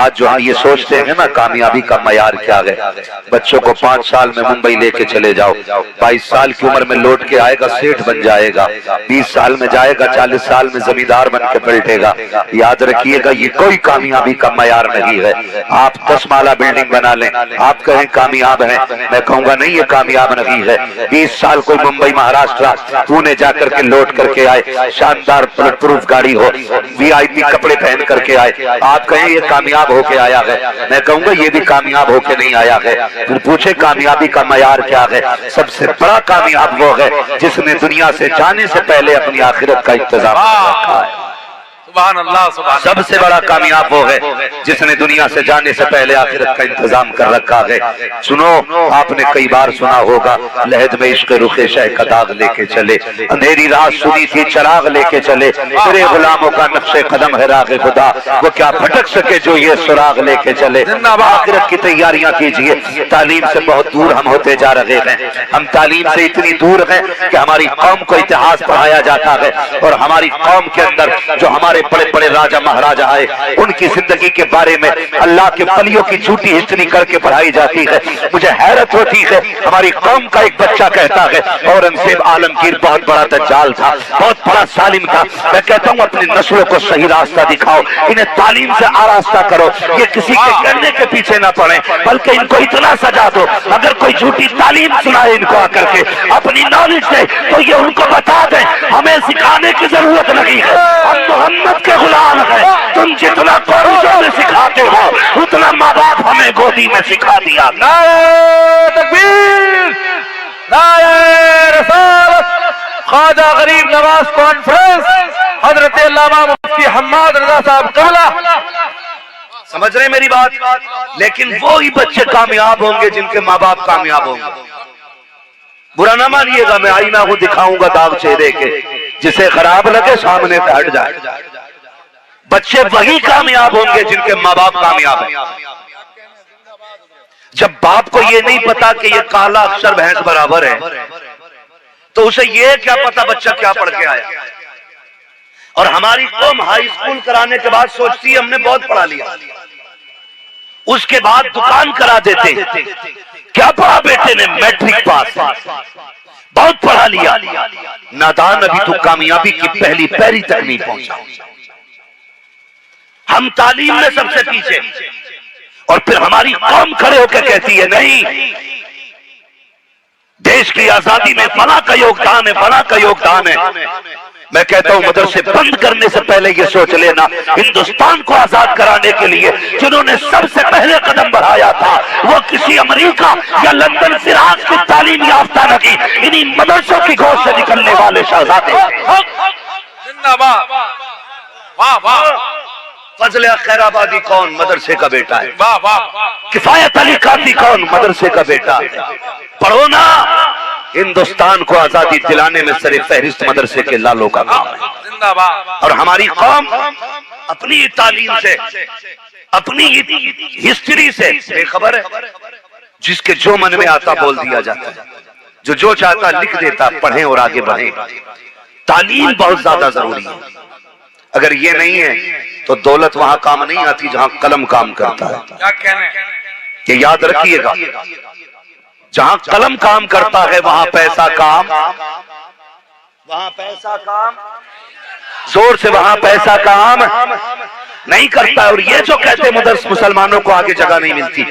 آج جو ہم یہ سوچتے ہیں نا کامیابی کا معیار کیا ہے، بچوں کو 5 سال میں ممبئی لے کے چلے جاؤ، 22 سال کی عمر میں لوٹ کے آئے گا سیٹھ بن جائے گا، 20 سال میں جائے گا 40 سال میں زمیندار بن کے پلٹے گا۔ یاد رکھیے گا یہ کوئی کامیابی کا معیار نہیں ہے۔ آپ 10 مالہ بلڈنگ بنا لیں، آپ کہیں کامیاب ہیں، میں کہوں گا نہیں یہ کامیاب نہیں ہے۔ 20 سال کوئی ممبئی مہاراشٹرا پونے جا کر کے لوٹ کر کے آئے، شاندار بلٹ پروف گاڑی ہو، وی آئی پی کپڑے پہن کر کے آئے، آپ کہیں یہ کامیاب ہو کے آیا ہے، میں کہوں گا یہ بھی کامیاب ہو کے نہیں آیا ہے۔ پھر پوچھے کامیابی کا معیار کیا ہے؟ سب سے بڑا کامیاب وہ ہے جس نے دنیا سے جانے سے پہلے اپنی آخرت کا انتظام کر رکھا ہے۔ سبحان اللہ سبحان سب سے بڑا کامیاب وہ ہے جس نے دنیا سے جانے سے پہلے آخرت کا انتظام کر رکھا ہے۔ سنو، آپ نے کئی بار سنا ہوگا، لحد میں عشق رخ شہ کا داغ لے کے چلے، اندھیری رات سنی تھی چراغ لے کے چلے، تیرے غلاموں کا نقش قدم ہے راغ خدا، وہ کیا بھٹک سکے جو یہ سراغ لے کے چلے۔ آخرت کی تیاریاں کیجئے۔ تعلیم سے بہت دور ہم ہوتے جا رہے ہیں، ہم تعلیم سے اتنی دور ہیں کہ ہماری قوم کو اتہاس پڑھایا جاتا ہے، اور ہماری قوم کے اندر جو ہمارے بڑے بڑے راجہ مہاراجہ آئے ان کی زندگی کے بارے میں اللہ کے ولیوں کی جھوٹی ہسٹری کر کے پڑھائی جاتی ہے۔ مجھے حیرت ہوتی ہے، ہماری قوم کا ایک بچہ کہتا ہے اورنگزیب عالمگیر بہت بڑا دجال تھا، بہت بڑا ظالم تھا۔ میں کہتا ہوں اپنی نسلوں کو صحیح راستہ دکھاؤ، انہیں تعلیم سے آراستہ کرو، یہ کسی کے کہنے کے پیچھے نہ پڑیں، بلکہ ان کو اتنا سجا دو اگر کوئی جھوٹی تعلیم سنائے ان کو آ کر کے اپنی نالج دے تو یہ ان کو بتا دیں ہمیں سکھانے کی ضرورت نہیں ہے، ہم محمد کے غلام ہیں، تم جتنا کالجوں میں سکھاتے ہو اتنا ماں باپ ہمیں گودی میں سکھا دیا۔ نعرہ تکبیر، نعرہ رسالت۔ خواجہ غریب نواز کانفرنس، حضرت علامہ مفتی حماد رضا صاحب قبلہ۔ سمجھ رہے میری بات؟ لیکن وہی بچے کامیاب ہوں گے جن کے ماں باپ کامیاب ہوں گے۔ برا نہ مانیے گا، میں آئینہ کو دکھاؤں گا داغ چہرے کے، جسے خراب لگے سامنے سے ہٹ جائے۔ بچے وہی کامیاب ہوں گے جن کے ماں باپ کامیاب ہیں۔ جب باپ کو یہ نہیں پتا کہ یہ کالا اکثر بھینس برابر ہے تو اسے یہ کیا پتا بچہ کیا پڑھ کے آیا۔ اور ہماری قوم ہائی اسکول کرانے کے بعد سوچتی ہے ہم نے بہت پڑھا لیا، اس کے بعد دکان کرا دیتے، کیا پڑھا بیٹے نے؟ میٹرک پاس، بہت پڑھا لیا، نادان ابھی تو کامیابی کی پہلی پیری تک نہیں پہنچا۔ ہم تعلیم میں سب سے پیچھے، اور پھر ہماری قوم کھڑے ہو کے کہتی ہے نہیں، دیش کی آزادی میں فلاں کا یوگدان ہے، فلاں کا یوگدان ہے۔ میں کہتا ہوں مدرسے بند کرنے سے پہلے یہ سوچ لینا، ہندوستان کو آزاد کرانے کے لیے جنہوں نے سب سے پہلے قدم بڑھایا تھا وہ کسی امریکہ یا لندن فراق کی تعلیم یافتہ نہیں، انہی مدرسوں کی گود سے نکلنے والے شہزادے تھے۔ زندہ باد، واہ واہ۔ فضل خیر آبادی کون؟ مدرسے کا بیٹا ہے۔ واہ واہ۔ کفایت علی قادری کون؟ مدرسے کا بیٹا ہے۔ پڑھو نا، ہندوستان کو آزادی دلانے میں سر فہرست مدرسے کے لالوں کا کام ہے۔ زندہ باد۔ اور ہماری قوم اپنی تعلیم سے، اپنی ہسٹری سے بے خبر ہے، جس کے جو من میں آتا بول دیا جاتا ہے، جو چاہتا لکھ دیتا۔ پڑھیں اور آگے بڑھیں۔ تعلیم بہت زیادہ ضروری ہے، اگر یہ نہیں ہے تو دولت وہاں کام نہیں آتی جہاں قلم کام کرتا ہے۔ کیا کہنے؟ کہ یاد رکھیے گا، جہاں قلم کام کرتا ہے وہاں پیسہ کام، وہاں پیسہ کام زور سے، وہاں پیسہ کام نہیں کرتا ہے۔ اور یہ جو کہتے مدرس مسلمانوں کو آگے جگہ نہیں ملتی،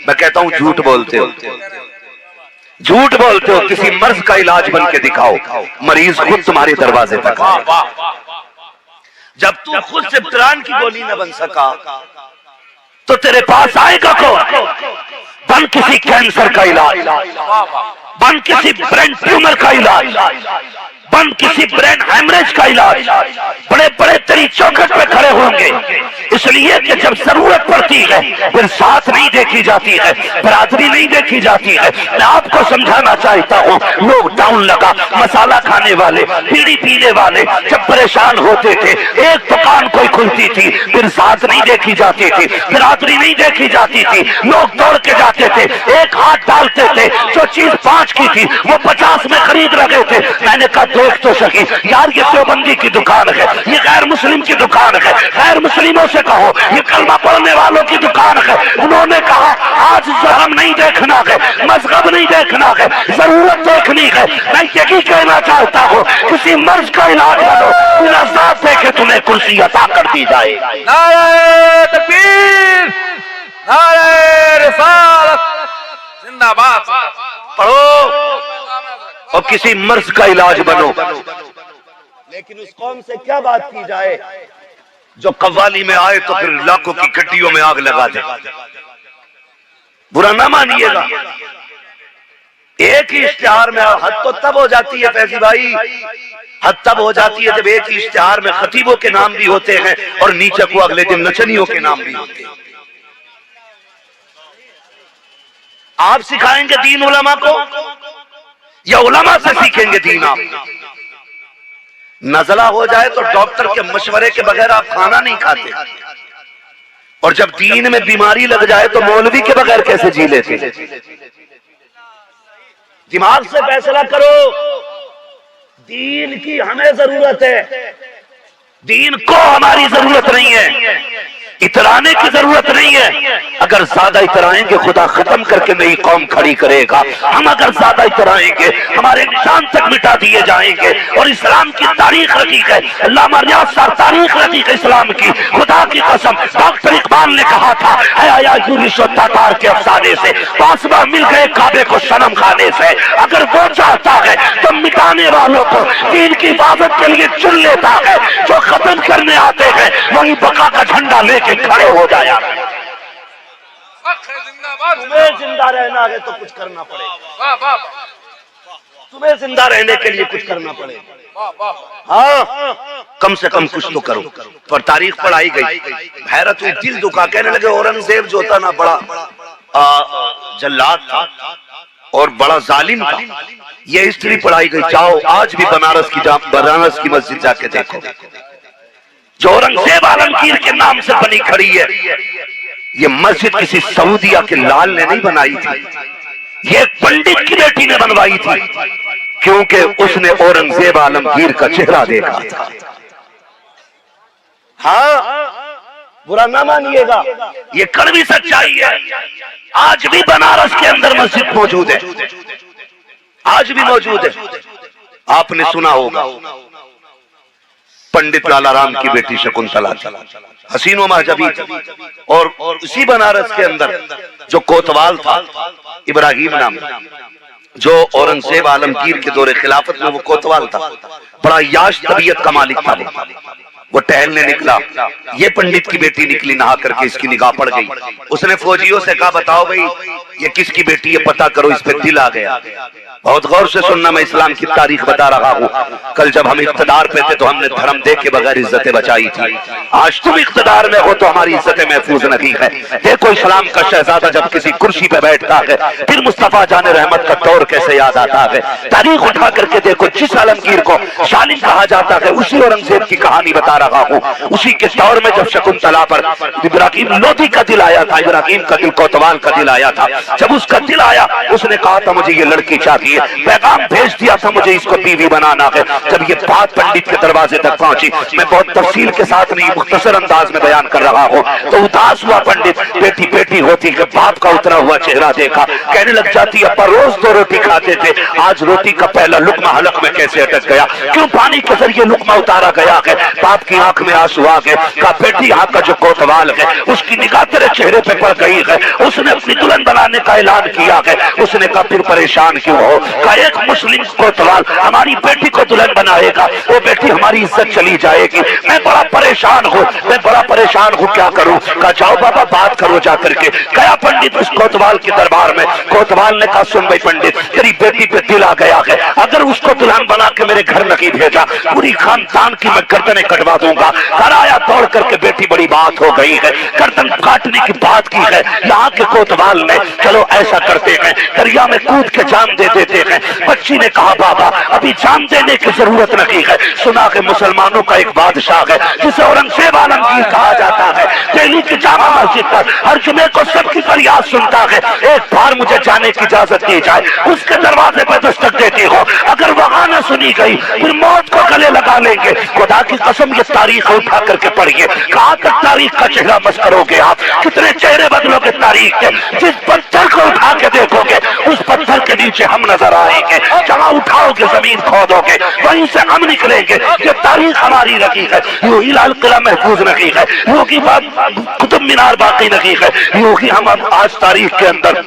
میں کہتا ہوں جھوٹ بولتے ہو، جھوٹ بولتے ہو۔ کسی مرض کا علاج بن کے دکھاؤ، مریض خود تمہارے دروازے تک آئے گا۔ جب تو خود سے پران کی گولی نہ بن سکا تو تیرے پاس آئے گا کون؟ بن کسی کینسر کا علاج، بن کسی برین ٹیومر کا علاج، بن کسی برین ہیمریج کا علاج۔ بڑے بڑے تیری چوکھٹ پہ کھڑے ہوں گے، اس لیے کہ جب ضرورت پڑتی ہے پھر ساتھ نہیں دیکھی جاتی ہے، برادری نہیں دیکھی جاتی ہے۔ میں آپ کو سمجھانا چاہتا ہوں، لوگ ڈاؤن لگا، مسالہ کھانے والے، بیڑی پینے والے جب پریشان ہوتے تھے، ایک دکان کوئی کھلتی تھی پھر ساتھ نہیں دیکھی جاتی تھی، برادری نہیں دیکھی جاتی تھی، لوگ دوڑ کے جاتے تھے، ایک ہاتھ ڈالتے تھے، جو چیز 5 کی تھی وہ 50 میں خرید رہے تھے۔ میں نے کہا دیکھ تو سکی یار، یہ دیوبندی کی دکان ہے، یہ غیر مسلم کی دکان ہے، غیر مسلموں سے کہو یہ کلمہ پڑھنے والوں کی دکان ہے. انہوں نے کہا آج ظلم نہیں دیکھنا ہے, مذہب نہیں دیکھنا ہے, ضرورت دیکھنی ہے. میں یہی کہنا چاہتا ہوں کسی مرض کا علاج کرو, بنا ذات دیکھے تمہیں کرسی عطا کر دی جائے. نعرہ تکبیر, نعرہ رسالت, زندہ باد. پڑھو اور کسی مرض کا علاج بنو. لیکن اس قوم سے کیا بات کی جائے جو قوالی میں آئے تو پھر لاکھوں کی گڈیوں میں آگ لگا دے. برا نہ مانیے گا, ایک ہی اشتہار میں حد تو تب ہو جاتی ہے فیضی بھائی, حد تب ہو جاتی ہے جب ایک ہی اشتہار میں خطیبوں کے نام بھی ہوتے ہیں اور نیچے کو اگلے دن نچنیوں کے نام بھی ہوتے ہیں. آپ سکھائیں گے دین علماء کو یا علماء سے سیکھیں گے دین؟ آپ نزلہ ہو جائے تو ڈاکٹر کے مشورے کے بغیر آپ کھانا نہیں کھاتے, اور جب دین میں بیماری لگ جائے تو مولوی کے بغیر کیسے جی لیتے؟ دماغ سے فیصلہ کرو. دین کی ہمیں ضرورت ہے, دین کو ہماری ضرورت نہیں ہے, اترانے کی ضرورت نہیں ہے. اگر زیادہ اترائیں گے خدا ختم کر کے نئی قوم کھڑی کرے گا. ہم اگر زیادہ اترائیں گے ہمارے نشان تک مٹا دیے جائیں گے. اور اسلام کی تاریخ رقیق ہے, علامہ ریاض صاحب تاریخ رقیق اسلام کی, خدا کی قسم ڈاکٹر اقبال نے کہا تھا اے آیا یونس و تاتار کے افسانے سے پاسبہ مل گئے کعبے کو صنم خانے سے. اگر وہ چاہتا ہے تو مٹانے والوں کو دین کی حفاظت کے لیے چن لیتا ہے, جو ختم کرنے آتے ہیں وہی بقا کا جھنڈا لے کے کھڑے ہو جایا. تمہیں زندہ رہنا ہے تو کچھ کرنا پڑے گا, تمہیں زندہ رہنے کے لیے کچھ کرنا پڑے گا. ہاں کم سے کم کچھ تو کرو. پر تاریخ پڑھائی گئی, حیرت ہوئی, دل دکھا. کہنے لگے اورنگزیب جو تھا نا بڑا جلاد تھا اور بڑا ظالم تھا. یہ ہسٹری پڑھائی گئی. جاؤ آج بھی بنارس کی مسجد جا کے دیکھو, جو اورنگزیب عالمگیر کے نام سے بنی کھڑی ہے. یہ مسجد کسی سعودیہ کے لال نے نہیں بنائی تھی, یہ ایک پنڈت کی بیٹی نے بنوائی تھی, کیونکہ اس نے اورنگزیب عالمگیر کا چہرہ دیکھا تھا. ہاں برا نہ مانیے گا, یہ کڑوی سچائی ہے. آج بھی بنارس کے اندر مسجد موجود ہے, آج بھی موجود ہے. آپ نے سنا ہوگا پنڈت لالا رام کی بیٹی شکنتلا تھی, حسین و محجبی تھی. اور اسی بنارس کے اندر جو کوتوال تھا ابراہیم نام, جو اورنگزیب عالمگیر کے دور خلافت میں وہ کوتوال تھا, بڑا یاش طبیعت کا مالک تھا. وہ ٹہلنے نکلا, یہ پنڈت کی بیٹی نکلی نہا کر کے, اس کی نگاہ پڑ گئی. اس نے فوجیوں سے کہا بتاؤ بھئی یہ کس کی بیٹی ہے, پتہ کرو. اس پہ دل آ گیا. بہت غور سے سننا, میں اسلام کی تاریخ بتا رہا ہوں. کل جب ہم اقتدار پہ تھے تو ہم نے دھرم دے کے بغیر عزتیں بچائی تھی. آج تم اقتدار میں ہو تو ہماری عزتیں محفوظ نہیں ہے. دیکھو اسلام کا شہزادہ جب کسی کرسی پہ بیٹھتا ہے پھر مصطفیٰ جان رحمت کا دور کیسے یاد آتا ہے. تاریخ اٹھا کر کے دیکھو, جس عالمگیر کو شالم کہا جاتا ہے اسی اورنگزیب کی کہانی بتا رہا ہوں. اسی کے دور میں جب شکنتلا پر ابراہیم لودھی کا دل آیا تھا, ابراہیم کا دل کوتوال کا دل آیا تھا. جب اس کا دل آیا اس نے کہا تھا مجھے یہ لڑکی چاہیے, پیغام بھیج دیا تھا مجھے اس کو بیوی بنانا ہے. جب یہ بات پنڈت کے دروازے تک پہنچی, میں بہت تفصیل کے ساتھ نہیں مختصر انداز میں بیان کر رہا ہوں, تو اداس ہوا پنڈت. بیٹی بیٹی ہوتی کہ باپ کا اترا ہوا چہرہ دیکھا, کہنے لگ جاتی ابا روز 2 روٹی کھاتے تھے, آج روٹی کا پہلا لقمہ حلق میں کیسے اٹک گیا, کیوں پانی کے ذریعے لقمہ اتارا گیا ہے. باپ کی آنکھ میں آنسو آ گئے. کہا بیٹی آپ کا جو کوتوال ہے اس کی نگاہ تیرے چہرے پہ پڑ گئی ہے, اس نے اپنی دلہن بنانے کا اعلان کیا ہے. اس نے کہا پھر پریشان کیوں ہو, کہا ایک مسلم کوتوال ہماری بیٹی کو دلہن بنائے گا, وہ بیٹی ہماری عزت چلی جائے گی. میں بڑا پریشان ہوں, میں بڑا پریشان ہوں, کیا کروں. کہا جاؤ بابا بات کرو جا کر کے. گیا پنڈت اس کوتوال کے دربار میں. کوتوال نے کہا سن بھائی پنڈت, تیری بیٹی پہ دل آ گیا ہے, اگر اس کو دلہن بنا کے میرے گھر نہیں بھیجا پوری خاندان کی میں گردنیں کٹوا دوں گا. گھر آیا دوڑ کر کے, بیٹی بڑی بات ہو گئی ہے, گردن کاٹنے کی بات کی ہے. یہاں کے کوتوال نے چلو ایسا کرتے ہیں دریا میں کود کے جان دے دیتے ہیں. بچی نے کہا بابا ابھی جان دینے کی ضرورت نہیں ہے, سنا کہ مسلمانوں کا ایک بادشاہ ہے جسے اورنگزیب عالمگیر کہا جاتا ہے, دہلی کی جامع مسجد پر ہر جمعے کو سب کی فریاد سنتا ہے. ایک بار مجھے جانے کی اجازت دی جائے, اس کے دروازے پہ دستک دیتی ہو, اگر وہاں نہ سنی گئی گئی پھر موت کو گلے لگا لیں گے. خدا کی قسم یہ تاریخ اٹھا کر کے پڑھیے. کہاں تک تاریخ کا چہرہ مس کرو گے آپ؟ کتنے چہرے بدلو گے تاریخ کے؟ جس پتھر کو اٹھا کے دیکھو گے اس پتھر کے نیچے ہم نظر آئیں گے. جہاں اٹھاؤ گے زمین کھودو گے وہیں سے ہم نکلیں گے. یہ تاریخ ہماری رکھی ہے. یوں ہی لال قلعہ محفوظ رکھی ہے, یوں ہی قطب مینار باقی رکھی ہے, یوں ہی ہم آج تاریخ کے اندر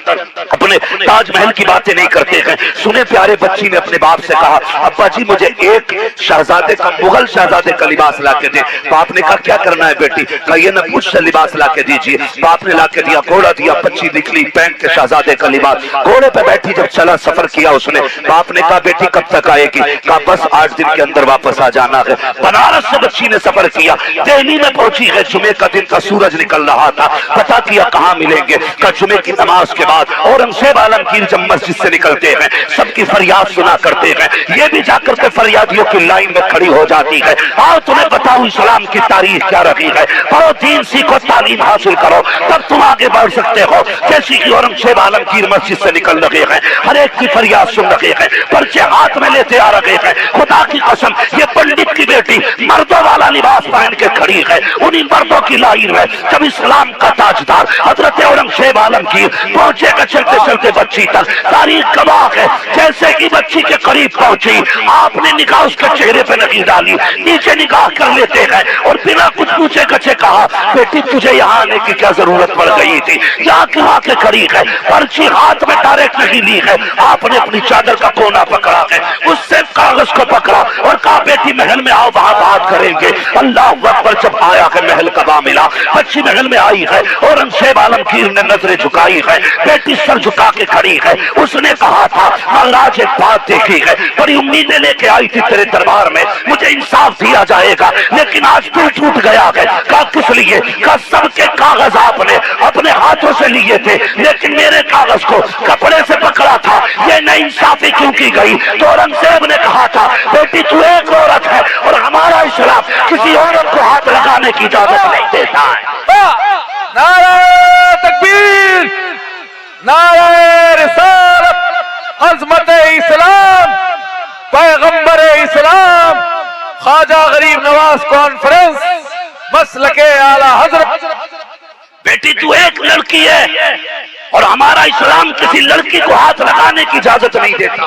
اپنے تاج محل کی باتیں نہیں کرتے ہیں. سنے پیارے بچی نے اپنے باپ سے کہا, ابا جی مجھے ایک شہزادے کا, مغل شہزادے کا لباس لا کے دے. باپ نے کہا کیا کرنا ہے بیٹی؟ کہا یہ نہ مجھ سے لباس لا کے دیجیے. باپ نے لا کے دیا, گھوڑا دیا, بچی نکلی پہن کے شہزادے کا لباس, گھوڑے پہ بیٹھی جب چلا سفر کیا اس نے. باپ نے کہا بیٹی کب تک آئے گی؟ کہا بس 8 دن کے اندر واپس آ جانا ہے. بنارس سے بچی نے سفر کیا, دہلی میں پہنچی ہے. جمعے کا دن کا سورج نکل رہا تھا. پتا کیا کہاں ملیں گے؟ کہا جمعے کی نماز کے بعد. اورنگزیب عالمگیر جب مسجد سے نکلتے ہیں سب کی فریاد سنا کرتے ہیں, یہ بھی جا کر کے فریادیوں کی لائن میں کھڑی ہو جاتی ہے. آؤ تمہیں بتاؤں اسلام کی تاریخ کیا رہی ہے. پڑھو دین سیکھو, تعلیم حاصل کرو, تب تم آگے بڑھ سکتے ہو. جیسی کہ اورنگزیب عالمگیر مسجد سے نکل رہے ہیں, ہر ایک کی فریاد سن رہے ہیں, پرچے ہاتھ میں لیتے آ رہے ہیں. خدا کی قسم یہ پنڈت کی بیٹی مردوں والا لباس پہن کے کھڑی ہے. انہی مردوں کی لائن میں جب اسلام کا تاجدار حضرت اورنگزیب عالمگیر پہنچے گا چلتے چلتے بچی تک. تاریخ گواہ ہے جیسے ہی بچی کے قریب پہنچی آپ نے نگاہ اس کے چہرے پہ نہیں ڈالی, نیچے نگاہ کر لیتے ہیں اور بنا کچھ پوچھے گچھے کہا بیٹی تجھے یہاں آنے کی کیا ضرورت پڑ گئی تھی؟ یہاں کیوں آ کے کھڑی ہے؟ پرچی ہاتھ میں ڈائریکٹ نہیں لی ہے, آپ نے اپنی چادر کا کونا پکڑا ہے, اس سے کاغذ کو پکڑا اور کہا بیٹی محل میں آؤ وہاں بات کریں گے. اللہ اکبر. جب آیا ہے محل کبا ملا, بچی محل میں آئی ہے. اورنگزیب عالمگیر نے نظریں جھکائی ہے, بیٹی سر جھکا کے کھڑی ہے. اس نے کہا تھا مہاراج ایک بات دیکھی ہے, بڑی امیدیں لے کے آئی تھی تیرے دربار میں, مجھے انصاف دیا جائے گا, لیکن آج دل ٹوٹ گیا ہے. کہا کس لیے؟ کہا سب کے کاغذ آپ نے اپنے ہاتھوں سے لیے تھے لیکن میرے کاغذ کو کپڑے سے پکڑا تھا, یہ نہ انصافی کیوں کی گئی؟ تو اورنگزیب نے کہا تھا بیٹی تو ایک عورت ہے اور ہمارا اسلام کسی عورت کو ہاتھ لگانے کی اجازت نہیں دیتا ہے. نعرہ تکبیر, نعرہ رسالت, عظمت اسلام, پیغمبر اسلام, خواجہ غریب نواز کانفرنس, مسلک اعلی حضرت. بیٹی تو ایک لڑکی ہے اور ہمارا اسلام کسی لڑکی کو ہاتھ لگانے کی اجازت نہیں دیتا.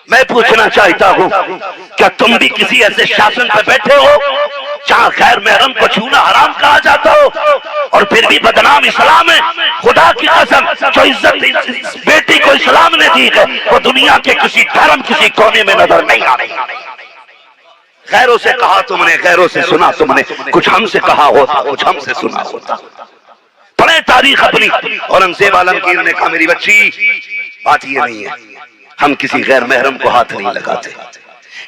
میں پوچھنا چاہتا ہوں کیا تم بھی کسی ایسے شاسن پہ بیٹھے ہو جہاں غیر محرم کو چھونا حرام کہا جاتا ہو اور پھر بھی بدنام اسلام ہے؟ خدا کی قسم جو عزت بیٹی کو اسلام نے دی ہے وہ دنیا کے کسی دھرم کسی کونے میں نظر نہیں آ رہی. غیروں سے کہا تم نے, غیروں سے سنا تم نے, کچھ ہم سے کہا ہوتا, کچھ ہم سے سنا ہوتا. پڑھیں تاریخ اپنی. اورنگزیب عالمگیر نے کہا میری بچی بات یہ نہیں ہے, ہم کسی غیر محرم کو ہاتھ نہیں لگاتے.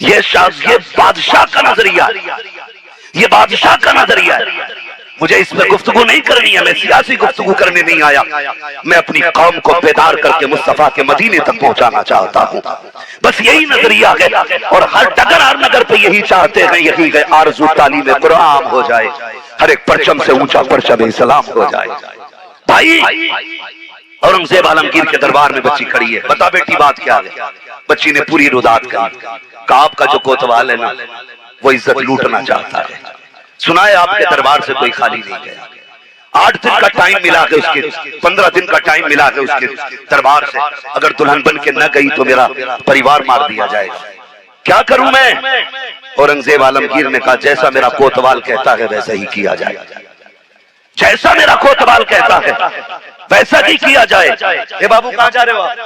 یہ بادشاہ کا نظریہ, یہ بادشاہ کا نظریہ ہے. مجھے اس میں گفتگو نہیں کرنی ہے, میں سیاسی گفتگو کرنے نہیں آیا, میں اپنی قوم کو بیدار کر کے مصطفیٰ کے مدینے تک پہنچانا چاہتا ہوں. بس یہی نظریہ ہے اور ہر ڈگر ہر نگر پہ یہی چاہتے ہیں, یہی ہے آرزو تعلیم قرآن ہو جائے, ہر ایک پرچم سے اونچا پرچم اسلام ہو جائے. بھائی اورنگزیب عالمگیر کے دربار میں بچی کھڑی ہے, بتا بیٹی بات کیا ہے؟ بچی نے پوری رداد کری. کہا آپ کا جو کوتوال ہے نا وہ عزت لوٹنا چاہتا ہے. سنا ہے آپ کے دربار سے کوئی خالی نہیں گیا. 8 دن کا ٹائم ملا ہے اس کے, 15 دن کا ٹائم ملا ہے اس کے دربار سے. اگر دلہن بن کے نہ گئی تو میرا پریوار مار دیا جائے گا. کیا کروں میں؟ اورنگزیب عالمگیر نے کہا جیسا میرا کوتوال کہتا ہے ویسا ہی کیا جائے, جیسا میرا کوتوال کہتا ہے ویسا ہی کیا جائے. اے بابو کہاں جا رہے ہو آپ؟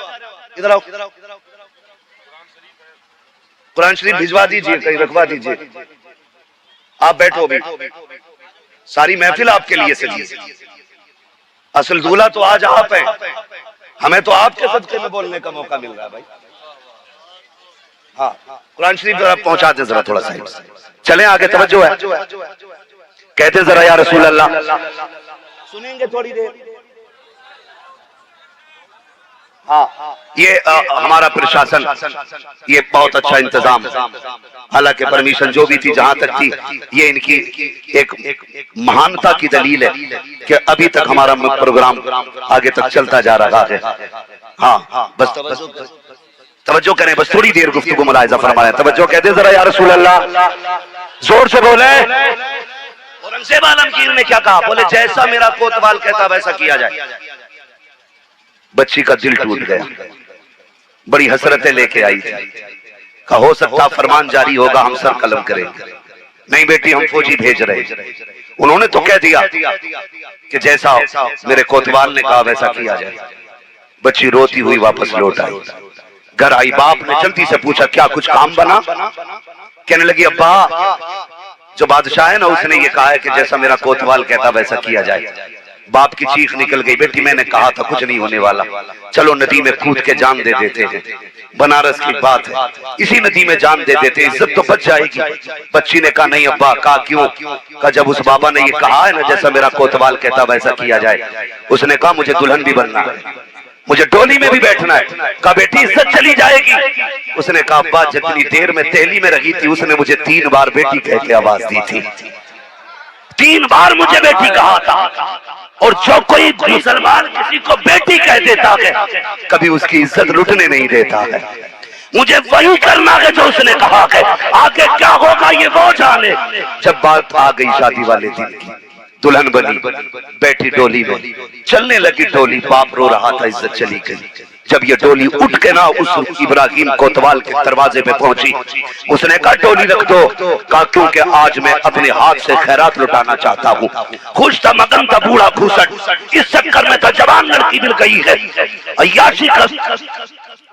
ادھر آؤ, قرآن شریف بھجوا دیجئے, کہیں رکھوا دیجئے. آپ بیٹھو بھی, ساری محفل آپ کے لیے سجی. اصل دولہا تو آج آپ ہیں, ہمیں تو آپ کے صدقے میں بولنے کا موقع مل رہا ہے بھائی. ہاں قرآن شریف ذرا پہنچا دیں, ذرا تھوڑا سا چلیں آگے, توجہ ہے. کہتے ذرا یا رسول اللہ, سنیں گے تھوڑی دیر. ہاں یہ ہمارا پرشاسن, یہ بہت اچھا انتظام, حالانکہ پرمیشن جو بھی تھی جہاں تک تھی یہ ان کی ایک مہانتا کی دلیل ہے کہ ابھی تک ہمارا پروگرام آگے تک چلتا جا رہا ہے. ہاں بس توجہ کریں، بس تھوڑی دیر گفتگو ملاحظہ فرمائیں، توجہ کہتے ذرا یا رسول اللہ، زور سے بولے۔ اورنگزیب عالمگیر نے کیا کہا؟ بولے جیسا میرا کوتوال کہتا ویسا کیا جائے۔ بچی کا دل ٹوٹ گیا، بڑی حسرتیں لے کے آئی تھی، کہا ہو سکتا فرمان جاری ہوگا ہم سر قلم کریں۔ نہیں بیٹی ہم فوجی بھیج رہے، انہوں نے تو کہہ دیا کہ جیسا میرے کوتوال نے کہا ویسا کیا جائے۔ بچی روتی ہوئی واپس لوٹ آئی، گھر آئی، باپ نے جلدی سے پوچھا کیا کچھ کام بنا؟ کہنے لگی ابا جو بادشاہ ہے نا اس نے یہ کہا ہے کہ جیسا میرا کوتوال کہتا ویسا کیا جائے۔ باپ کی چیخ نکل گئی، بیٹی میں نے کہا تھا کچھ نہیں ہونے والا، چلو ندی میں کود کے جان دے دیتے ہیں، بنارس کی بات ہے، اسی ندی میں جان دے دیتے، عزت تو بچ جائے گی۔ بچی نے کہا نہیں ابا۔ کہا کیوں؟ کہا جب اس بابا نے یہ کہا ہے نا جیسا میرا کوتوال کہتا ویسا کیا جائے، اس نے کہا مجھے دلہن بھی بننا ہے، مجھے ڈولی میں بھی بیٹھنا ہے۔ کہا بیٹی عزت چلی جائے گی۔ اس نے کہا ابا جتنی دیر میں دہلی میں رہی تھی اس نے مجھے 3 بار بیٹی کہہ کے آواز دی تھی، 3 بار مجھے بیٹی کہا تھا، اور جو کوئی مسلمان کسی کو بیٹی کہہ دیتا ہے کبھی اس کی عزت لٹنے نہیں دیتا ہے۔ مجھے وہی کرنا ہے جو اس نے کہا ہے، آگے کیا ہوگا یہ وہ جانے۔ جب بات آ گئی شادی والے دن کی، دلہن بنی، بیٹھی ڈولی میں، چلنے لگی ڈولی، باپ رو رہا تھا، عزت چلی گئی۔ جب یہ ڈولی اٹھ کے نا اس ابراہیم کوتوال کے دروازے پہ پہنچی، اس نے کہا ڈولی رکھ دو۔ کہا کیونکہ آج میں اپنے ہاتھ سے خیرات لٹانا چاہتا ہوں۔ خوش تھا مگن تھا بوڑھا کھوسٹ، اس چکر میں تو جوان لڑکی مل گئی ہے، عیاشی کا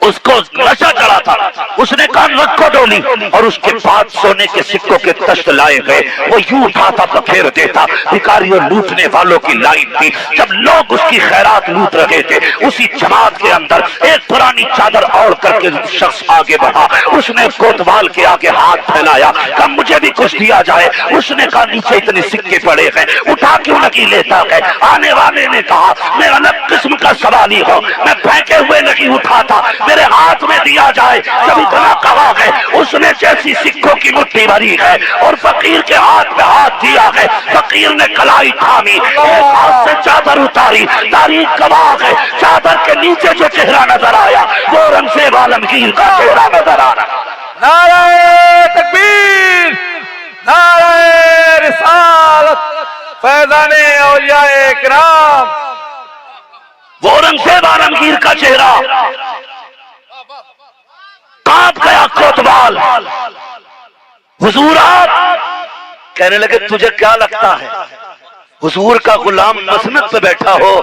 اس کو نشہ چڑھا تھا۔ اس نے کہا رکھو ڈولی، اور اس کے بعد سونے کے سکوں کے تشت لائے گئے، وہ یوں اٹھاتا پکھیر دیتا، بھکاریوں لوٹنے والوں کی لائن تھی۔ جب لوگ اس کی خیرات لوٹ رہے تھے اسی جماعت کے اندر ایک پرانی چادر اوڑھ کر کے شخص آگے بڑھا، اس نے کوتوال کے آگے ہاتھ پھیلایا، کہا مجھے بھی کچھ دیا جائے۔ اس نے کہا نیچے اتنے سکے پڑے ہیں اٹھا کیوں نہیں لیتا ہے؟ آنے والے نے کہا میں الگ قسم کا سوالی ہوں، میں پھینکے ہوئے نہیں اٹھاتا، میرے ہاتھ میں دیا جائے۔ جب اتنا کہا ہے اس نے جیسی سکھوں کی مٹھی بھری ہے اور فقیر کے ہاتھ میں ہاتھ دیا ہے، فقیر نے کلائی تھامی، ایک ہاتھ سے چادر اتاری، تاریخ گواہ ہے چادر کے نیچے جو چہرہ نظر آیا وہ اورنگزیب عالمگیر کا چہرہ نظر آ رہا۔ نعرہ تکبیر، نعرہ رسالت، فیضان اولیاء کرام۔ وہ اورنگزیب عالمگیر کا چہرہ کانپ گیا کوتوال۔ حضور آپ کہنے لگے تجھے کیا لگتا ہے حضور کا غلام مسند پہ بیٹھا ہو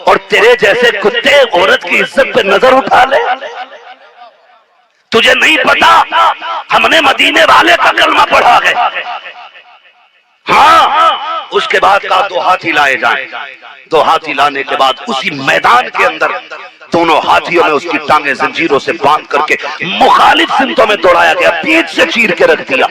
اور تیرے جیسے کتے عورت کی عزت پہ نظر اٹھا لے؟ تجھے نہیں پتا ہم نے مدینے والے کا کلمہ پڑھا ہے۔ ہاں اس کے بعد کہا 2 ہاتھی لائے جائیں۔ 2 ہاتھی لانے کے بعد اسی میدان کے اندر دونوں ہاتھیوں میں اس کی ٹانگیں زنجیروں سے باندھ کر کے مخالف سمتوں میں دوڑایا گیا، پیٹھ سے چیر کے رکھ دیا۔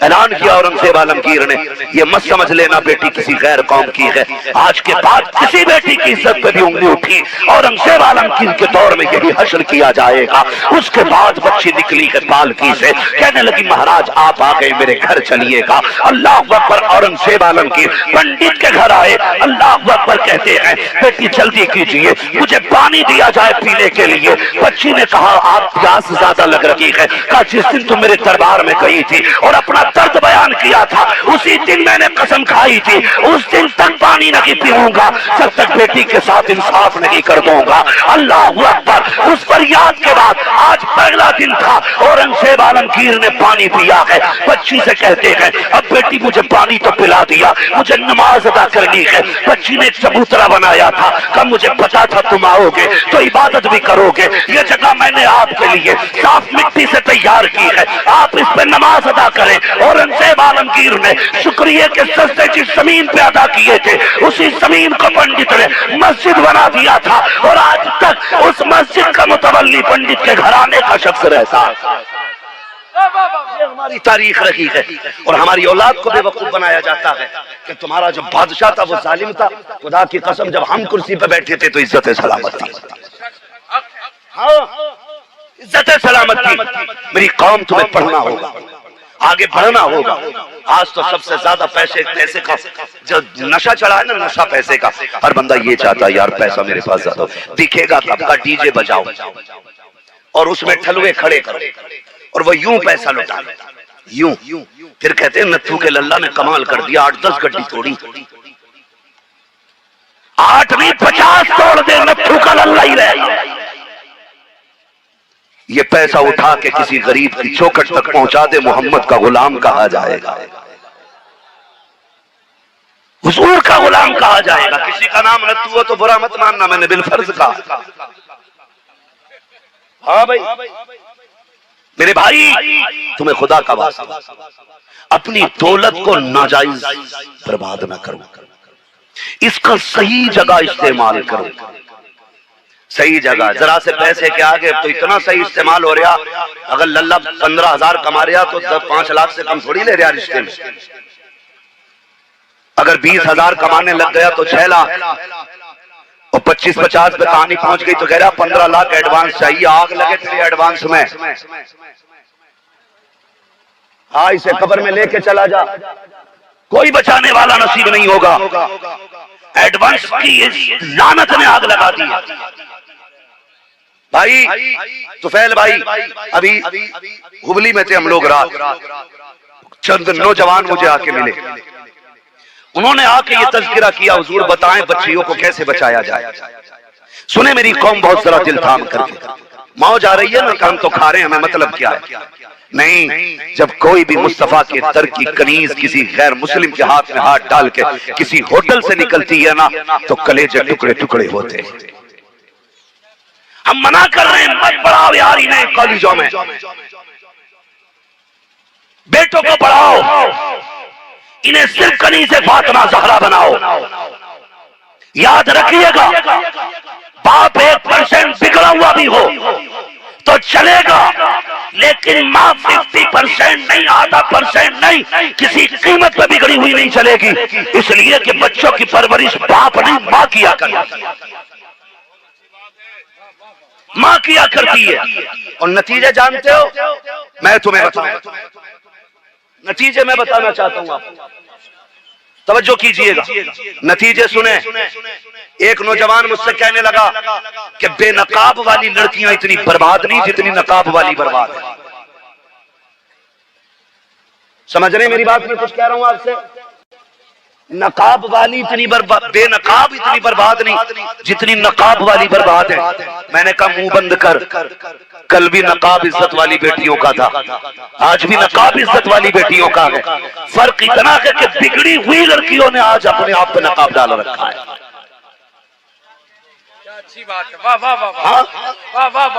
اعلان کیا اورنگزیب عالمگیر نے یہ مت سمجھ لینا بیٹی کسی غیر قوم کی ہے، آج کے بعد کسی بیٹی کی عزت پہ بھی انگلی اٹھی اورنگزیب عالمگیر کے دور میں یہی حشر کیا جائے گا۔ اس کے بعد بچی نکلی ہے پالکی سے، کہنے لگی مہاراج آپ آ گئے میرے گھر چلیے گا۔ اللہ اکبر، اورنگزیب عالمگیر پنڈت کے گھر آئے، اللہ اکبر کہتے ہیں بیٹی جلدی کیجئے مجھے پانی دیا جائے پینے کے لیے۔ بچی نے کہا آپ پیاس زیادہ لگ رہی ہے۔ کہا جس دن تم میرے دربار میں گئی تھی اور اپنا درد بیان کیا تھا اسی دن میں نے قسم کھائی تھی اس دن تک پانی نہیں پیوں گا جب تک بیٹی کے ساتھ انصاف نہیں کر دوں گا۔ اللہ اکبر، اس فریاد کے بعد آج پہلا دن تھا اورنگزیب عالمگیر نے پانی پیا ہے۔ بچی سے کہتے ہیں اب بیٹی مجھے پانی تو پلا دیا، مجھے نماز ادا کرنی ہے۔ بچی نے ایک چبوترا بنایا تھا، کہا مجھے پتا تھا تم آؤ گے تو عبادت بھی کرو گے، یہ جگہ میں نے آپ کے لیے صاف مٹی سے تیار کی ہے، آپ اس پہ نماز ادا کریں۔ اورنگزیب عالمگیر نے شکریہ کے سجدے جس زمین پہ ادا کیے تھے اسی زمین کو پنڈت نے مسجد بنا دیا تھا، اور آج تک اس مسجد کا متولی پنڈت کے گھرانے کا شخص رہتا ہے۔ یہ ہماری تاریخ رہی ہے، اور ہماری اولاد کو بے وقوف بنایا جاتا ہے کہ تمہارا جو بادشاہ تھا وہ ظالم تھا، خدا کی قسم جب ہم کرسی پہ بیٹھے تھے تو عزت سلامت تھی، ہاں عزت سلامت تھی۔ میری قوم تمہیں پڑھنا ہوگا، آگے بڑھنا ہوگا۔ آج تو سب سے زیادہ پیسے کا جو نشہ چڑھا ہے نا، نشہ پیسے کا، ہر بندہ یہ چاہتا ہے یار پیسہ میرے پاس زیادہ دکھے گا کب کا ڈی جے بجاؤ، اور اس میں ٹھلوے کھڑے کرو اور وہ یوں پیسہ لٹا یوں. پھر کہتے ہیں نتھو کے للہ نے کمال کر دیا, 8-10 گڈی توڑی, 8 نہیں 50 توڑ دے, نتھو کا للہ ہی رہ گیا. یہ پیسہ اٹھا کے کسی غریب کی چوکھٹ تک پہنچا دے, محمد کا غلام کہا جائے گا, حضور کا غلام کہا جائے گا. کسی کا نام نتھو ہو تو برا مت ماننا, میں نے بالفرض کہا. ہاں بھائی میرے بھائی, تمہیں خدا کا واسطہ اپنی دولت کو ناجائز برباد نہ کرو, اس کا صحیح جگہ استعمال کرو. صحیح جگہ, ذرا سے پیسے کے آگے تو اتنا صحیح استعمال ہو رہا. اگر للہ 15,000 کما رہا تو 5 لاکھ سے کم تھوڑی لے رہا رشتے میں. اگر 20,000 کمانے لگ گیا تو 6 لاکھ, اور 25-50 پہ کہانی پہنچ گئی تو کہہ رہا 15 لاکھ ایڈوانس چاہیے. آگ لگے تیرے ایڈوانس میں, ہاں اسے قبر میں لے کے چلا جا, کوئی بچانے والا نصیب نہیں ہوگا. ایڈوانس کی لعنت نے آگ لگا دی. بھائی طفیل بھائی, ابھی ہبلی میں تھے ہم لوگ رات, چند نوجوان مجھے آ کے ملے. انہوں نے آ کے یہ تذکرہ کیا, حضور بتائیں بچیوں کو کیسے بچایا جائے. سنیں میری قوم بہت ذرا دل تھام کر کے, موج آ رہی ہے نا کہ ہم تو کھا رہے ہیں, ہمیں مطلب کیا ہے. نہیں, جب کوئی بھی مصطفیٰ کے در کی کنیز کسی غیر مسلم کے ہاتھ میں ہاتھ ڈال کے کسی ہوٹل سے نکلتی ہے نا تو کلیجے ٹکڑے ٹکڑے ہوتے ہیں. ہم منع کر رہے ہیں مت پڑھاؤ یار انہیں کالجوں میں, بیٹوں کو پڑھاؤ, انہیں صرف کنیز فاطمہ زہرا بناؤ. یاد رکھیے گا, باپ 1% بگڑا ہوا بھی ہو تو چلے گا, لیکن ماں 50% نہیں, آدھا % نہیں, کسی قیمت پہ بگڑی ہوئی نہیں چلے گی. اس لیے کہ بچوں کی پرورش باپ نہیں ماں کیا کرتی, ماں کیا کرتی ہے. اور نتیجے جانتے ہو, میں تمہیں بتاؤں نتیجے میں بتانا چاہتا ہوں, آپ توجہ کیجئے گا, نتیجے سنیں. ایک نوجوان مجھ سے کہنے لگا کہ بے نقاب والی لڑکیاں اتنی برباد نہیں جتنی نقاب والی برباد ہے. سمجھ رہے میری بات, میں کچھ کہہ رہا ہوں آپ سے. نقاب والی اتنی برباد, بے نقاب اتنی برباد نہیں جتنی نقاب والی برباد ہے. میں نے کہا منہ بند کر, کل بھی نقاب عزت والی بیٹیوں کا تھا, آج بھی نقاب عزت والی بیٹیوں کا ہے. فرق اتنا ہے کہ بگڑی ہوئی لڑکیوں نے آج اپنے آپ پہ نقاب ڈال رکھا ہے.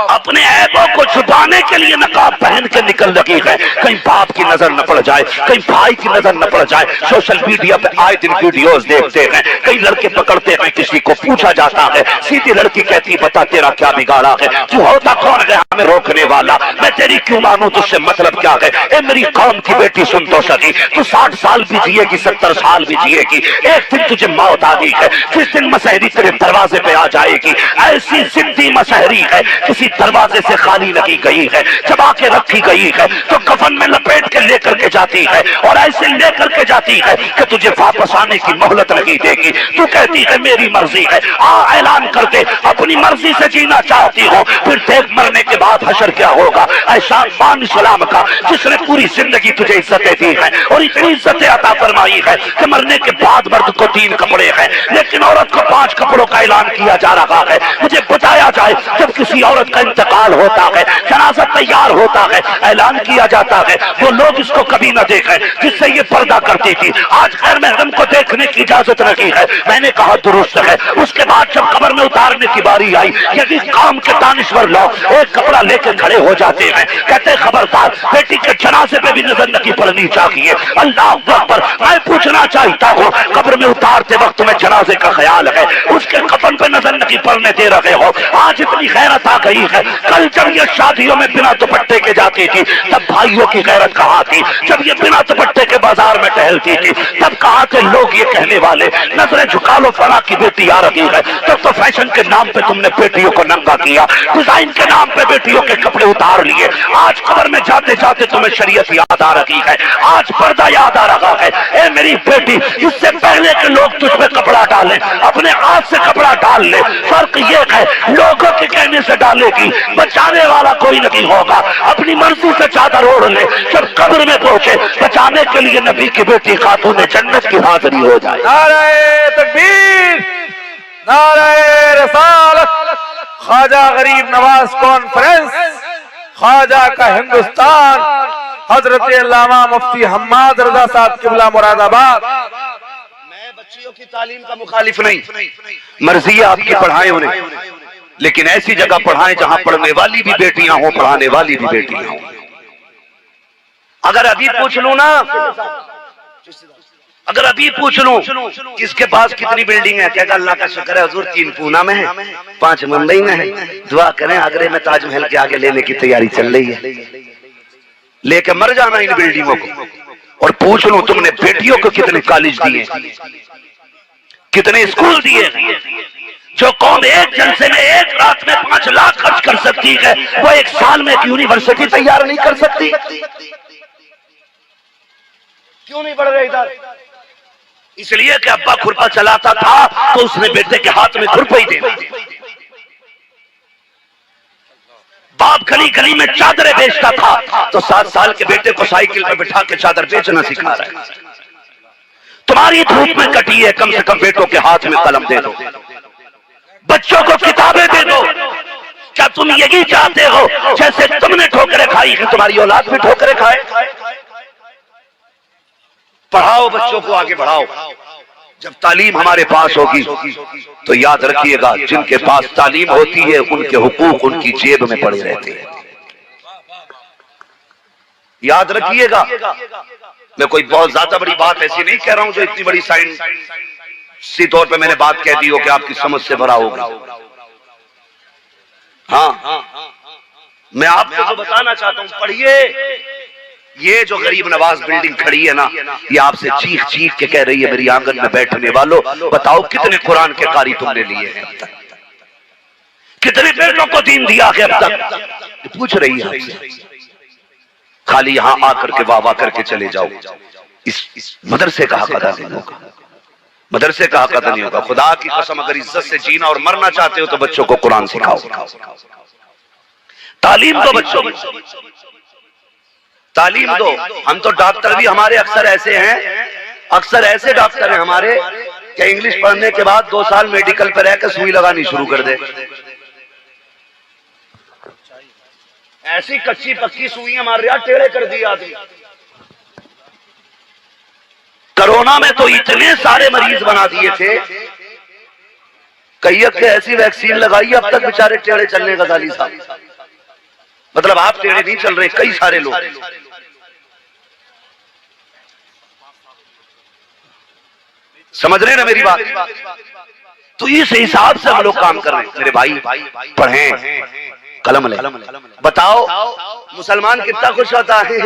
اپنے عیبوں کو چھپانے کے لیے نقاب پہن کے نکل رہی ہے, کہیں باپ کی نظر نہ پڑ جائے, کہیں بھائی کی نظر نہ پڑ جائے. سوشل میڈیا پہ آئے دن ویڈیوز دیکھتے ہیں, کئی لڑکے پکڑتے ہیں, کسی کو پوچھا جاتا ہے, سیدھی لڑکی کہتی بتا تیرا کیا بگاڑا ہے, تو ہوتا کون ہے ہمیں روکنے والا, میں تیری کیوں مانوں, تجھ سے مطلب کیا ہے. اے میری قوم کی بیٹی سن تو سکی, تو 60 سال بھی جیے گی, 70 سال بھی جیے گی, ایک دن تجھے موت آ گئی ہے. جس دن مسحری تیرے دروازے پہ آ جائے گی, ایسی زندگی مسحری ہے کسی دروازے سے خالی لگی گئی ہے, چبا کے رکھی گئی ہے, تو کفن میں لپیٹ کے لے کر کے جاتی ہے, اور ایسے لے کر کے جاتی ہے کہ تجھے واپس آنے کی مہلت نہیں دے گی. تو کہتی ہے میری مرضی ہے, اعلان کر دے اپنی مرضی سے جینا چاہتی ہو, پھر دیکھ مرنے کے بعد حشر کیا ہوگا. ایسا مان اسلام کا جس نے پوری زندگی تجھے عزتیں دی ہیں اور اتنی عزتیں عطا فرمائی ہے کہ مرنے کے بعد مرد کو 3 کپڑے ہیں, لیکن عورت کو 5 کپڑوں کا اعلان کیا جا رہا ہے. مجھے بتایا جائے جب کسی عورت کا انتقال ہوتا ہے, جنازہ تیار ہوتا ہے, اعلان کیا جاتا ہے, وہ لوگ اس کو کبھی نہ دیکھیں جس سے یہ پردہ کرتی تھی. آج غیر محرم کو دیکھنے کی اجازت نہیں ہے. میں نے کہا درست ہے. اس کے بعد جب قبر میں اتارنے کی باری آئی, یعنی قوم کے دانشور لوگ ایک کپڑا لے کے کھڑے ہو جاتے ہیں, کہتے خبردار بیٹی کے جنازے پہ بھی نظر نہیں پڑنی چاہیے. اللہ اکبر. میں پوچھنا چاہتا ہوں, قبر میں اتارتے وقت تمہیں جنازے کا خیال ہے, اس کے کفن پہ نظر نہیں پڑنے دے رہے ہو. آج اتنی غیرت آ گئی ہے. کل جب یہ شادیوں میں بنا دوپٹے کے جاتی تھی تب بھائیوں کی غیرت کہاں تھی, جب یہ بنا دوپٹے کے بازار میں ٹہلتی تھی تب کہاں تھے لوگ یہ کہنے والے نظریں جھکا لو فلاں کی بیٹی آ رہی ہے. تو فیشن کے نام پہ تم نے بیٹیوں کو ننگا کیا, ڈیزائن کے نام پہ بیٹیوں کے کپڑے اتار لیے. آج قبر میں جاتے جاتے تمہیں شریعت یاد آ رہی ہے, آج پردہ یاد آ رہا ہے. اے میری بیٹی, اس سے پہلے کہ لوگ تجھ پہ کپڑا ڈالیں اپنے ہاتھ سے کپڑا ڈال ڈال لے، فرق یہ ہے لوگوں کے کہنے سے ڈالے گی، بچانے والا کوئی نہیں ہوگا، اپنی مرضی سے چادر اوڑھ لے، جب قبر میں پہنچے بچانے کے لیے نبی کی بیٹی خاتون جنت کی حاضری ہو جائے۔ نعرہ تکبیر، نعرہ رسالت، خواجہ غریب نواز کانفرنس، خواجہ کا ہندوستان، حضرت علامہ مفتی حماد رضا صاحب قبلہ مراد آباد۔ میں بچیوں کی تعلیم کا مخالف نہیں، مرضی ہے آپ کی پڑھائیں انہیں، لیکن ایسی جگہ پڑھائیں جہاں پڑھنے والی بھی بیٹیاں ہوں، پڑھانے والی بھی بیٹیاں ہوں۔ اگر ابھی پوچھ لوں نا، اگر ابھی پوچھ لوں کس کے پاس کتنی بلڈنگ ہے، کہے گا اللہ کا شکر ہے حضور 3 پونا میں ہے، 5 ممبئی میں ہے، دعا کریں آگرے میں تاج محل کے آگے لینے کی تیاری چل رہی ہے، لے کے مر جانا ان بلڈنگوں کو۔ اور پوچھ لوں تم نے بیٹیوں کو کتنے کالج دیے، کتنے اسکول دیے؟ جو قوم ایک جلسے میں ایک رات میں 5 لاکھ خرچ کر سکتی ہے، وہ 1 سال میں ایک یونیورسٹی تیار نہیں کر سکتی۔ کیوں نہیں بڑھ رہے ادھر؟ اس لیے کہ ابا کھرپا چلاتا تھا تو اس نے بیٹے کے ہاتھ میں کھرپا ہی دینا۔ باپ گلی گلی میں چادریں بیچتا تھا تو 7 سال کے بیٹے کو سائیکل پہ بٹھا کے چادر بیچنا سکھا رہا ہے۔ تمہاری دھوپ میں کٹی ہے، کم سے کم بیٹوں کے ہاتھ میں قلم دے دو، بچوں کو کتابیں دے دو۔ کیا تم یہی چاہتے ہو جیسے تم نے ٹھوکریں کھائی ہیں تمہاری اولاد بھی ٹھوکریں کھائے؟ پڑھاؤ بچوں کو، آگے بڑھاؤ۔ جب تعلیم ہمارے پاس ہوگی تو یاد رکھیے گا جن کے پاس تعلیم ہوتی ہے ان کے حقوق ان کی جیب میں پڑے رہتے ہیں، یاد رکھیے گا۔ میں کوئی بہت زیادہ بڑی بات ایسی نہیں کہہ رہا ہوں جو اتنی بڑی سائنسی طور پہ میں نے بات کہہ دی ہو کہ آپ کی سمجھ سے بھرا ہوگا۔ ہاں میں آپ کو جو بتانا چاہتا ہوں، پڑھیے۔ یہ جو غریب نواز بلڈنگ کھڑی ہے نا، یہ آپ سے چیخ چیخ کے کہہ رہی ہے میری آنگن میں بیٹھنے والوں، بتاؤ کتنے قرآن کے قاری تم نے لیے ہیں اب تک، کتنے بیٹوں کو دین دیا ہے اب تک؟ پوچھ رہی ہے آپ سے۔ خالی یہاں آ کر کے واہ واہ کر کے چلے جاؤ، اس مدرسے کا حق ادا نہیں ہوگا، مدرسے کا حق ادا نہیں ہوگا۔ خدا کی قسم اگر عزت سے جینا اور مرنا چاہتے ہو تو بچوں کو قرآن سکھاؤ، تعلیم دو بچوں کو، تعلیم دو۔ ہم تو ڈاکٹر بھی ہمارے اکثر ایسے ہیں، اکثر ایسے ڈاکٹر ہیں ہمارے کہ انگلش پڑھنے کے بعد 2 سال میڈیکل پہ رہ کے سوئی لگانی شروع کر دے۔ ایسی کچی پکی سوئیاں مار رہا، ٹیڑے کر دیا آدمی۔ کرونا میں تو اتنے سارے مریض بنا دیے تھے، کئی کہ ایسی ویکسین لگائی اب تک بیچارے ٹیڑے چلنے غزالی صاحب، مطلب آپ ٹیڑے نہیں چل رہے، کئی سارے لوگ۔ سمجھ رہے نا میری بات؟ تو اس حساب سے ہم لوگ کام کر رہے ہیں۔ میرے بھائی پڑھیں، قلم لیں، بتاؤ مسلمان کتنا خوش ہوتا ہے۔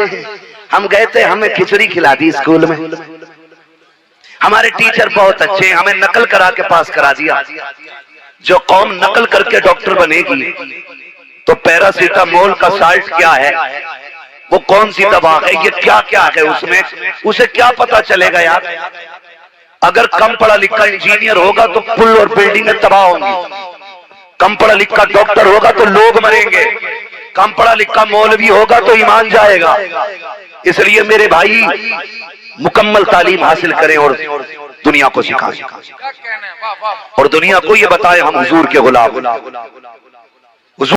ہم گئے تھے، ہمیں کھچڑی کھلا دی اسکول میں، ہمارے ٹیچر بہت اچھے ہیں، ہمیں نقل کرا کے پاس کرا دیا۔ جو قوم نقل کر کے ڈاکٹر بنے گی تو پیراسیٹامول کا سالٹ کیا ہے، وہ کون سی دوا ہے، یہ کیا کیا ہے اس میں، اسے کیا پتا چلے گا یار؟ اگر کم پڑھا لکھا انجینئر ہوگا تو پل اور بلڈنگیں تباہ ہوں گی، کم پڑھا لکھا ڈاکٹر ہوگا تو لوگ مریں گے، کم پڑھا لکھا مولوی ہوگا تو ایمان جائے گا۔ اس لیے میرے بھائی مکمل تعلیم حاصل کریں اور دنیا کو سکھائیں، اور دنیا کو یہ بتائیں ہم حضور کے غلام۔